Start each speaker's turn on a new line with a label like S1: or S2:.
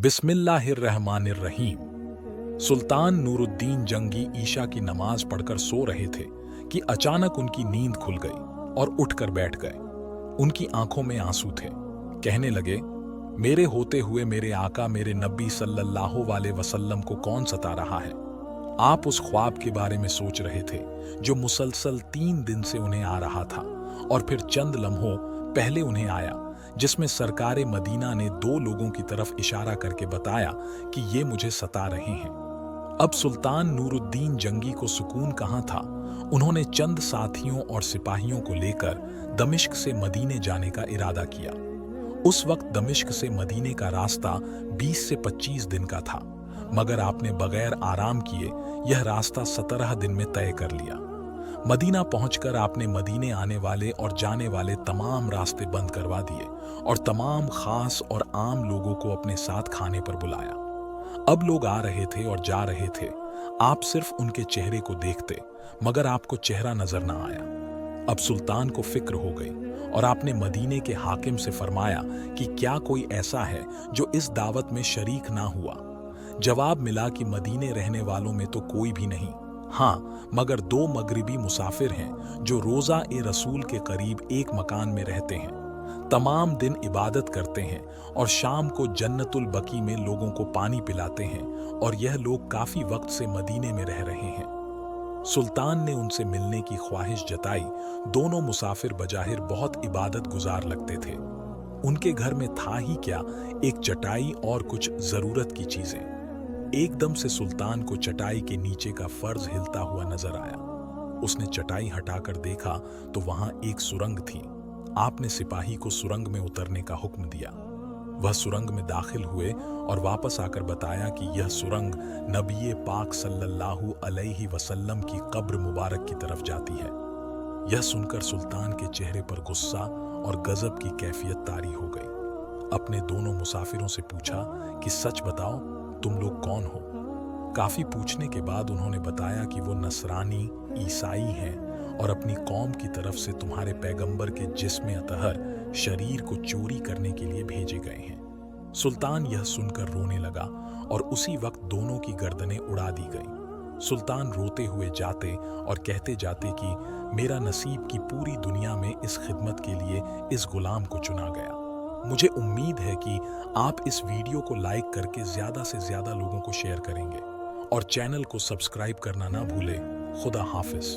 S1: बिस्मिल्लाहिर्रहमानिर्रहीम। सुल्तान नूरुद्दीन जंगी ईशा की नमाज पढ़कर सो रहे थे कि अचानक उनकी नींद खुल गई और उठकर बैठ गए। उनकी आंखों में आंसू थे। कहने लगे, मेरे होते हुए मेरे आका मेरे नबी सल्लल्लाहु अलैहि वसल्लम को कौन सता रहा है। आप उस ख्वाब के बारे में सोच रहे थे जो मुसलसल 3 दिन से उन्हें आ रहा था और फिर चंद लम्हों पहले उन्हें आया, जिसमें सरकारे मदीना ने 2 लोगों की तरफ इशारा करके बताया कि ये मुझे सता रहे हैं। अब सुल्तान नूरुद्दीन जंगी को सुकून कहाँ था। उन्होंने चंद साथियों और सिपाहियों को लेकर दमिश्क से मदीने जाने का इरादा किया। उस वक्त दमिश्क से मदीने का रास्ता 20 से 25 दिन का था, मगर आपने बगैर आराम किए यह रास्ता 17 दिन में तय कर लिया। मदीना पहुंचकर आपने मदीने आने वाले और जाने वाले तमाम रास्ते बंद करवा दिए और तमाम खास और आम लोगों को अपने साथ खाने पर बुलाया। अब लोग आ रहे थे और जा रहे थे, आप सिर्फ उनके चेहरे को देखते, मगर आपको चेहरा नजर न आया। अब सुल्तान को फिक्र हो गई और आपने मदीने के हाकिम से फरमाया कि क्या कोई ऐसा है जो इस दावत में शरीक ना हुआ। जवाब मिला कि मदीने रहने वालों में तो कोई भी नहीं, हाँ मगर 2 मगरिबी मुसाफिर हैं जो रोज़ा ए रसूल के करीब एक मकान में रहते हैं, तमाम दिन इबादत करते हैं और शाम को जन्नतुल बकी में लोगों को पानी पिलाते हैं, और यह लोग काफ़ी वक्त से मदीने में रह रहे हैं। सुल्तान ने उनसे मिलने की ख्वाहिश जताई। दोनों मुसाफिर बजाहिर बहुत इबादत गुजार लगते थे। उनके घर में था ही क्या, एक चटाई और कुछ ज़रूरत की चीज़ें। एकदम से सुल्तान को चटाई के नीचे का फर्ज हिलता हुआ नजर आया। उसने चटाई हटाकर देखा तो वहां एक सुरंग थी। आपने सिपाही को सुरंग में उतरने का हुक्म दिया। वह सुरंग में दाखिल हुए और वापस आकर बताया कि यह सुरंग नबी पाक सल्लल्लाहु अलैहि वसल्लम की कब्र मुबारक की तरफ जाती है। यह सुनकर सुल्तान के चेहरे पर गुस्सा और गजब की कैफियत तारी हो गई। अपने दोनों मुसाफिरों से पूछा कि सच बताओ, तुम लोग कौन हो। काफी पूछने के बाद उन्होंने बताया कि वो नसरानी ईसाई हैं और अपनी कौम की तरफ से तुम्हारे पैगंबर के जिस्म अतहर शरीर को चोरी करने के लिए भेजे गए हैं। सुल्तान यह सुनकर रोने लगा और उसी वक्त दोनों की गर्दनें उड़ा दी गई। सुल्तान रोते हुए जाते और कहते जाते कि मेरा नसीब की पूरी दुनिया में इस खिदमत के लिए इस गुलाम को चुना गया। मुझे उम्मीद है कि आप इस वीडियो को लाइक करके ज़्यादा से ज़्यादा लोगों को शेयर करेंगे और चैनल को सब्सक्राइब करना ना भूलें। खुदा हाफिज।